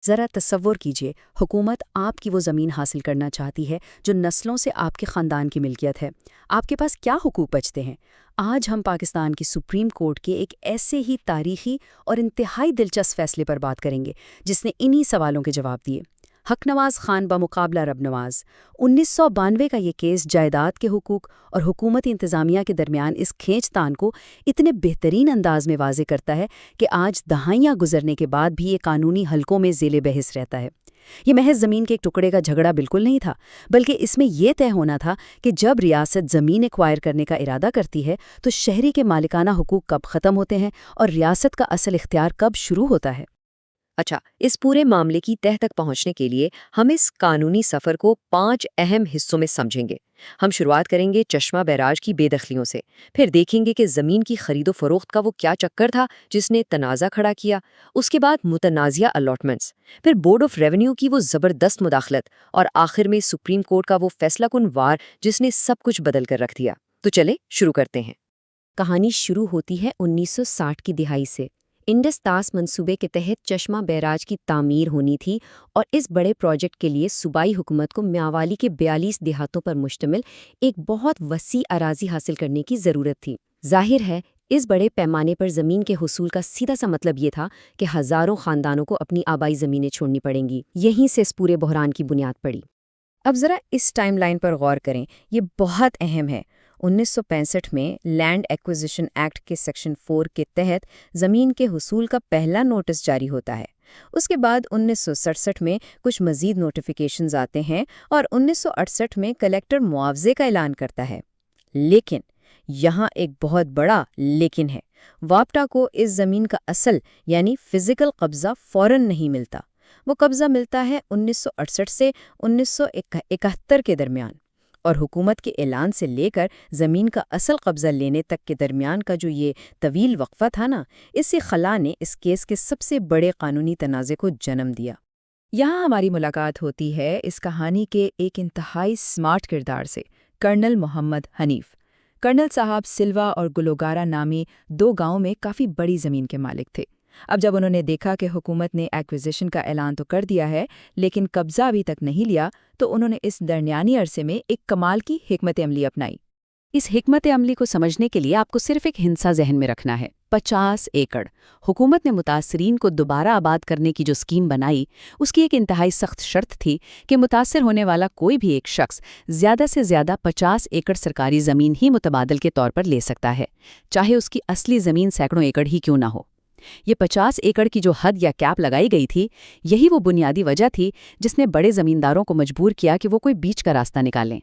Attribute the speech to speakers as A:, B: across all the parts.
A: ذرا تصور کیجئے، حکومت آپ کی وہ زمین حاصل کرنا چاہتی ہے جو نسلوں سے آپ کے خاندان کی ملکیت ہے۔ آپ کے پاس کیا حقوق بچتے ہیں؟ آج ہم پاکستان کی سپریم کورٹ کے ایک ایسے ہی تاریخی اور انتہائی دلچسپ فیصلے پر بات کریں گے جس نے انہی سوالوں کے جواب دیے۔ حق نواز خان بمقابلہ رب نواز۔ 1992 کا یہ کیس جائیداد کے حقوق اور حکومتی انتظامیہ کے درمیان اس کھینچ تان کو اتنے بہترین انداز میں واضح کرتا ہے کہ آج دہائیاں گزرنے کے بعد بھی یہ قانونی حلقوں میں ذیل بحث رہتا ہے۔ یہ محض زمین کے ایک ٹکڑے کا جھگڑا بالکل نہیں تھا، بلکہ اس میں یہ طے ہونا تھا کہ جب ریاست زمین ایکوائر کرنے کا ارادہ کرتی ہے تو شہری کے مالکانہ حقوق کب ختم ہوتے ہیں اور ریاست کا اصل اختیار کب شروع ہوتا ہے۔
B: اچھا، اس پورے معاملے کی تہہ تک پہنچنے کے لیے ہم اس قانونی سفر کو 5 اہم حصوں میں سمجھیں گے۔ ہم شروعات کریں گے چشمہ بیراج کی بے دخلیوں سے، پھر دیکھیں گے کہ زمین کی خرید و فروخت کا وہ کیا چکر تھا جس نے تنازع کھڑا کیا، اس کے بعد متنازعہ الاٹمنٹس، پھر بورڈ آف ریونیو کی وہ زبردست مداخلت، اور آخر میں سپریم کورٹ کا وہ فیصلہ کن وار جس نے سب کچھ بدل کر رکھ دیا۔ تو چلے شروع کرتے ہیں۔ کہانی شروع ہوتی ہے 1960 کی دہائی سے۔ انڈس تاس منصوبے کے تحت چشمہ بیراج کی تعمیر ہونی تھی، اور اس بڑے پروجیکٹ کے لیے صوبائی حکومت کو میاوالی کے 42 دیہاتوں پر مشتمل ایک بہت وسیع اراضی حاصل کرنے کی ضرورت تھی۔ ظاہر ہے اس بڑے پیمانے پر زمین کے حصول کا سیدھا سا مطلب یہ تھا کہ ہزاروں خاندانوں کو اپنی آبائی زمینیں چھوڑنی پڑیں گی۔ یہیں سے اس پورے بحران کی بنیاد پڑی۔ اب ذرا اس ٹائم لائن پر غور کریں، یہ بہت اہم ہے۔ 1965 میں لینڈ ایکوزیشن ایکٹ کے سیکشن 4 کے تحت زمین کے حصول کا پہلا نوٹس جاری ہوتا ہے۔ اس کے بعد 1967 میں کچھ مزید نوٹیفیکیشنز آتے ہیں اور 1968 میں کلیکٹر معاوضے کا اعلان کرتا ہے۔ لیکن یہاں ایک بہت بڑا لیکن ہے۔ وابٹا کو اس زمین کا اصل یعنی فزیکل قبضہ فوراً نہیں ملتا۔ وہ قبضہ ملتا ہے 1968 سے 1971 کے درمیان، اور حکومت کے اعلان سے لے کر زمین کا اصل قبضہ لینے تک کے درمیان کا جو یہ طویل وقفہ تھا نا، اسی خلا نے اس کیس کے سب سے بڑے قانونی تنازع کو جنم دیا۔
C: یہاں ہماری ملاقات ہوتی ہے اس کہانی کے ایک انتہائی سمارٹ کردار سے، کرنل محمد حنیف۔ کرنل صاحب سلوا اور گلوگارا نامی 2 گاؤں میں کافی بڑی زمین کے مالک تھے۔ اب جب انہوں نے دیکھا کہ حکومت نے ایکوزیشن کا اعلان تو کر دیا ہے لیکن قبضہ ابھی تک نہیں لیا، تو انہوں نے اس درمیانی عرصے میں ایک کمال کی حکمت عملی اپنائی۔
A: اس حکمت عملی کو سمجھنے کے لیے آپ کو صرف ایک ہندسہ ذہن میں رکھنا ہے۔ 50 ایکڑ حکومت نے متاثرین کو دوبارہ آباد کرنے کی جو اسکیم بنائی، اس کی ایک انتہائی سخت شرط تھی کہ متاثر ہونے والا کوئی بھی ایک شخص زیادہ سے زیادہ 50 ایکڑ سرکاری زمین ہی متبادل کے طور پر لے سکتا ہے، چاہے اس کی اصلی زمین سینکڑوں ایکڑ ہی کیوں نہ ہو۔ یہ 50 ایکڑ کی جو حد یا کیپ لگائی گئی تھی، یہی وہ بنیادی وجہ تھی جس نے بڑے زمینداروں کو مجبور کیا کہ وہ کوئی بیچ کا راستہ نکالیں۔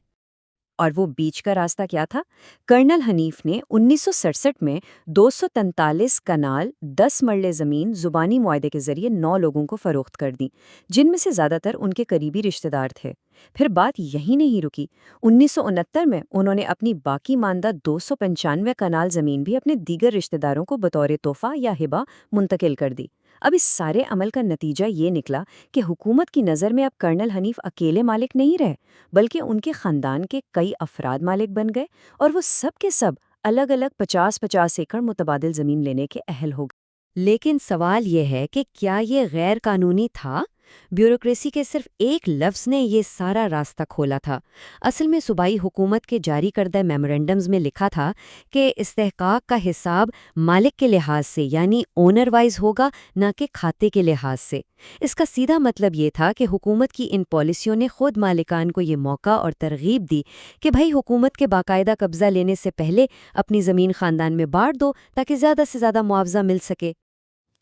B: اور وہ بیچ کا راستہ کیا تھا؟ کرنل حنیف نے 1967 میں 243 کنال 10 مرلے زمین زبانی معاہدے کے ذریعے 9 لوگوں کو فروخت کر دی، جن میں سے زیادہ تر ان کے قریبی رشتہ دار تھے۔ پھر بات یہی نہیں رکی۔ 1969 میں انہوں نے اپنی باقی ماندہ 295 کنال زمین بھی اپنے دیگر رشتہ داروں کو بطور تحفہ یا ہبہ منتقل کر دی۔ اب اس سارے عمل کا نتیجہ یہ نکلا کہ حکومت کی نظر میں اب کرنل حنیف اکیلے مالک نہیں رہے، بلکہ ان کے خاندان کے کئی افراد مالک بن گئے، اور وہ سب کے سب الگ الگ 50-50 ایکڑ متبادل زمین لینے کے اہل ہو گئے۔ لیکن سوال یہ ہے کہ کیا یہ غیر قانونی تھا؟ بیوروکریسی کے صرف ایک لفظ نے یہ سارا راستہ کھولا تھا۔ اصل میں صوبائی حکومت کے جاری کردہ میمورنڈمز میں لکھا تھا کہ استحقاق کا حساب مالک کے لحاظ سے یعنی اونر وائز ہوگا، نہ کہ کھاتے کے لحاظ سے۔ اس کا سیدھا مطلب یہ تھا کہ حکومت کی ان پالیسیوں نے خود مالکان کو یہ موقع اور ترغیب دی کہ بھائی حکومت کے باقاعدہ قبضہ لینے سے پہلے اپنی زمین خاندان میں بانٹ دو تاکہ زیادہ سے زیادہ معاوضہ مل سکے۔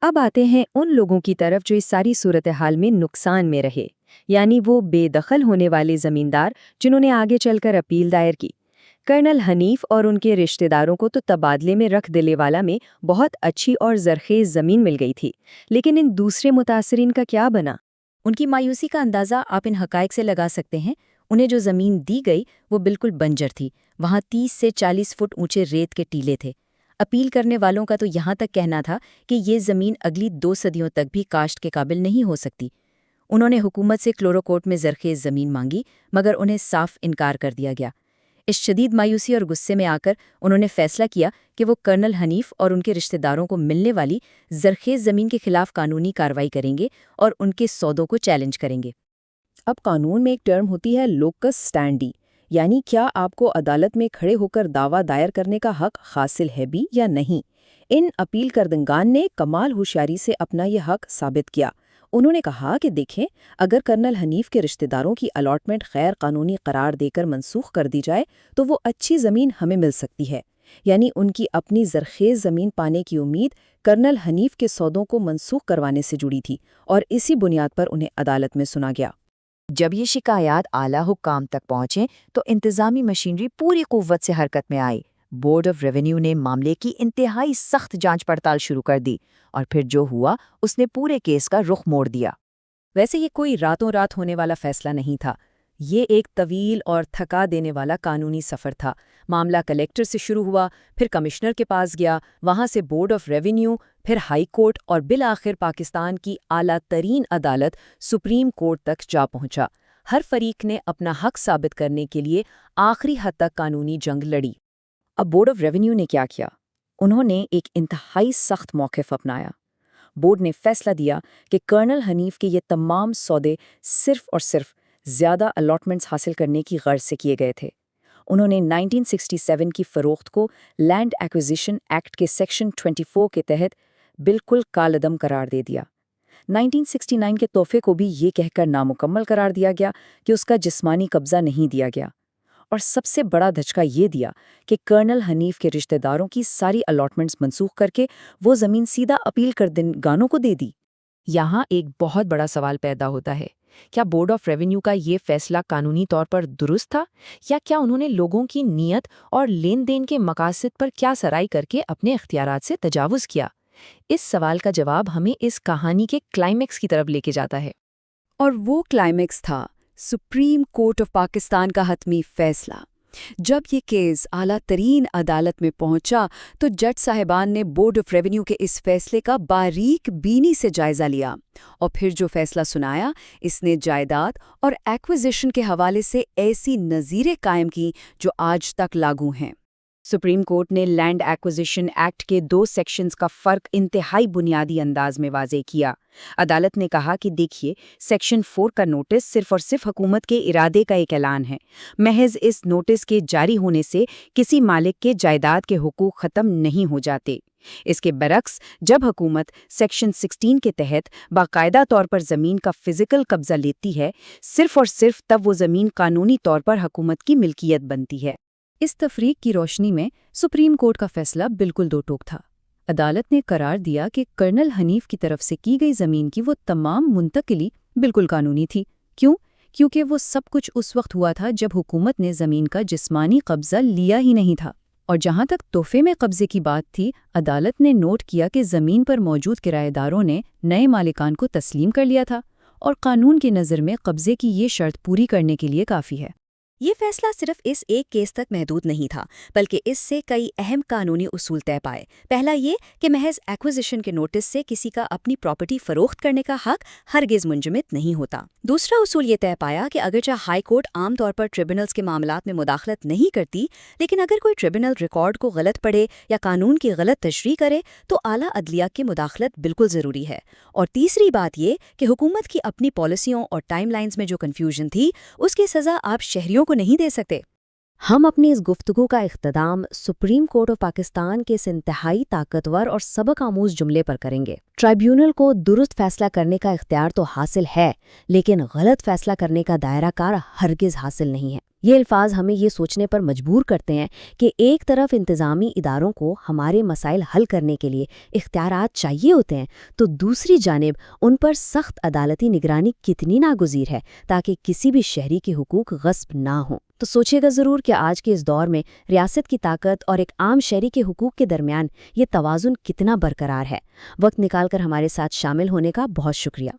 B: اب آتے ہیں ان لوگوں کی طرف جو اس ساری صورتحال میں نقصان میں رہے، یعنی وہ بے دخل ہونے والے زمیندار جنہوں نے آگے چل کر اپیل دائر کی۔ کرنل حنیف اور ان کے رشتہ داروں کو تو تبادلے میں رکھ دلے والا میں بہت اچھی اور زرخیز زمین مل گئی تھی، لیکن ان دوسرے متاثرین کا کیا بنا؟ ان کی مایوسی کا اندازہ آپ ان حقائق سے لگا سکتے ہیں۔ انہیں جو زمین دی گئی وہ بالکل بنجر تھی، وہاں 30 سے 40 فٹ اونچے ریت کے ٹیلے تھے۔ اپیل کرنے والوں کا تو یہاں تک کہنا تھا کہ یہ زمین اگلی 2 صدیوں تک بھی کاشت کے قابل نہیں ہو سکتی۔ انہوں نے حکومت سے کلوروکوٹ میں زرخیز زمین مانگی، مگر انہیں صاف انکار کر دیا گیا۔
A: इस शदीद मायूसी और गुस्से में आकर उन्होंने फैसला किया कि वो कर्नल हनीफ और उनके रिश्तेदारों को मिलने वाली ज़रख़ेज़ ज़मीन के खिलाफ कानूनी कार्रवाई करेंगे और उनके सौदों को चैलेंज करेंगे।
C: अब कानून में एक टर्म होती है लोकस स्टैंडी, यानी क्या आपको अदालत में खड़े होकर दावा दायर करने का हक हासिल है भी या नहीं। इन अपील करदंगान ने कमाल होशियारी से अपना यह हक साबित किया। उन्होंने कहा कि देखें, अगर कर्नल हनीफ के रिश्तेदारों की अलॉटमेंट गैर कानूनी करार देकर मनसूख कर दी जाए तो वो अच्छी ज़मीन हमें मिल सकती है। यानी उनकी अपनी ज़रख़ेज़ ज़मीन पाने की उम्मीद कर्नल हनीफ के सौदों को मनसूख करवाने से जुड़ी थी और इसी बुनियाद पर उन्हें अदालत में सुना गया।
B: जब ये शिकायत आला हुक्काम तक पहुंचे तो इंतजामी मशीनरी पूरी कुव्वत से हरकत में आई। बोर्ड ऑफ रेवेन्यू ने मामले की इंतहाई सख्त जांच पड़ताल शुरू कर दी और फिर जो हुआ उसने पूरे केस का रुख मोड़ दिया।
A: वैसे ये कोई रातों रात होने वाला फैसला नहीं था। ये एक तवील और थका देने वाला कानूनी सफ़र था। मामला कलेक्टर से शुरू हुआ, फिर कमिश्नर के पास गया, वहाँ से बोर्ड ऑफ रेवेन्यू, फिर हाई कोर्ट और बिल आखिर पाकिस्तान की आला तरीन अदालत सुप्रीम कोर्ट तक जा पहुँचा। हर फरीक ने अपना हक साबित करने के लिए आखिरी हद तक कानूनी जंग लड़ी।
B: अब बोर्ड ऑफ रेवेन्यू ने क्या किया? उन्होंने एक इंतहाई सख्त मौक़िफ़ अपनाया। बोर्ड ने फैसला दिया कि कर्नल हनीफ के ये तमाम सौदे सिर्फ और सिर्फ ज़्यादा अलॉटमेंट्स हासिल करने की गर्ज से किए गए थे। उन्होंने 1967 की फ़रोख्त को लैंड एक्विजिशन एक्ट के सेक्शन 24 के तहत बिल्कुल कालअदम करार दे दिया। 1969 के तोहफे को भी ये कहकर नामुकम्मल करार दिया गया कि उसका जिस्मानी कब्ज़ा नहीं दिया गया। और सबसे बड़ा धचका ये दिया कि कर्नल हनीफ के रिश्तेदारों की सारी अलॉटमेंट्स मनसूख करके वो ज़मीन सीधा अपील करदगानों को दे दी।
C: यहाँ एक बहुत बड़ा सवाल पैदा होता है, क्या बोर्ड ऑफ रेवेन्यू का ये फैसला कानूनी तौर पर दुरुस्त था, या क्या उन्होंने लोगों की नीयत और लेन देन के मकासद पर क्या सराई करके अपने इख्तियारात से तजावुज़ किया? इस सवाल का जवाब हमें इस कहानी के क्लाइमेक्स की तरफ लेके जाता है।
A: और वो क्लाइमेक्स था सुप्रीम कोर्ट ऑफ पाकिस्तान का हतमी फैसला। जब ये केस आला तरीन अदालत में पहुंचा तो जज साहिबान ने बोर्ड ऑफ रेवेन्यू के इस फैसले का बारीक बीनी से जायजा लिया और फिर जो फैसला सुनाया, इसने जायदाद और एक्विजिशन के हवाले से ऐसी नज़ीरें कायम की जो आज तक लागू हैं।
B: सुप्रीम कोर्ट ने लैंड एक्विजिशन एक्ट के 2 सेक्शंस का फ़र्क इंतहाई बुनियादी अंदाज में वाज़े किया। अदालत ने कहा कि देखिए, सेक्शन 4 का नोटिस सिर्फ और सिर्फ हुकूमत के इरादे का एक ऐलान है। महज इस नोटिस के जारी होने से किसी मालिक के जायदाद के हुकूक ख़त्म नहीं हो जाते। इसके बरक्स, जब हुकूमत सेक्शन 16 के तहत बाकायदा तौर पर ज़मीन का फ़िज़िकल कब्ज़ा लेती है, सिर्फ और सिर्फ तब वो ज़मीन कानूनी तौर पर हुकूमत की मिल्कियत बनती है।
A: इस तफरीक की रोशनी में सुप्रीम कोर्ट का फैसला बिल्कुल दो टोक था। अदालत ने करार दिया कि कर्नल हनीफ की तरफ से की गई ज़मीन की वो तमाम मुंतकिली बिल्कुल कानूनी थी। क्यों? क्योंकि वो सब कुछ उस वक्त हुआ था जब हुकूमत ने ज़मीन का जिस्मानी कब्ज़ा लिया ही नहीं था। और जहाँ तक तोहफे में कब्ज़े की बात थी, अदालत ने नोट किया कि ज़मीन पर मौजूद किराएदारों ने नए मालिकान को तस्लीम कर लिया था और कानून की नज़र में कब्ज़े की ये शर्त पूरी करने के लिए काफ़ी है।
D: ये फैसला सिर्फ इस एक केस तक महदूद नहीं था, बल्कि इससे कई अहम कानूनी उसूल तय पाए। पहला ये कि महज एक्विजिशन के नोटिस से किसी का अपनी प्रॉपर्टी फरोख्त करने का हक हरगिज़ मुंजमद नहीं होता। दूसरा उसूल ये तय पाया कि अगरचे हाई कोर्ट आम तौर पर ट्रिब्यूनल्स के मामलात में मुदाखलत नहीं करती, लेकिन अगर कोई ट्रिब्यूनल रिकॉर्ड को गलत पढ़े या कानून की गलत तशरीह करे तो आला अदलिया की मुदाखलत बिल्कुल ज़रूरी है। और तीसरी बात ये कि हुकूमत की अपनी पॉलिसियों और टाइमलाइंस में जो कन्फ्यूजन थी, उसकी सज़ा आप शहरियों को नहीं दे सकते। हम अपनी इस गुफ्तगू का इख्तिताम सुप्रीम कोर्ट ऑफ पाकिस्तान के इस इंतहाई ताकतवर और सबक आमूज जुमले पर करेंगे। ट्राइब्यूनल को दुरुस्त फैसला करने का इख्तियार तो हासिल है, लेकिन गलत फैसला करने का दायरा कार हरगिज़ हासिल नहीं है। ये अल्फाज हमें ये सोचने पर मजबूर करते हैं कि एक तरफ इंतज़ामी इदारों को हमारे मसाइल हल करने के लिए इख्तियारात चाहिए होते हैं, तो दूसरी जानिब उन पर सख्त अदालती निगरानी कितनी नागुज़ीर है ताकि किसी भी शहरी के हुकूक गस्ब ना हों। तो सोचिएगा ज़रूर कि आज के इस दौर में रियासत की ताकत और एक आम शहरी के हुकूक के दरमियान ये तवाज़ुन कितना बरकरार है। वक्त निकालकर हमारे साथ शामिल होने का बहुत शुक्रिया।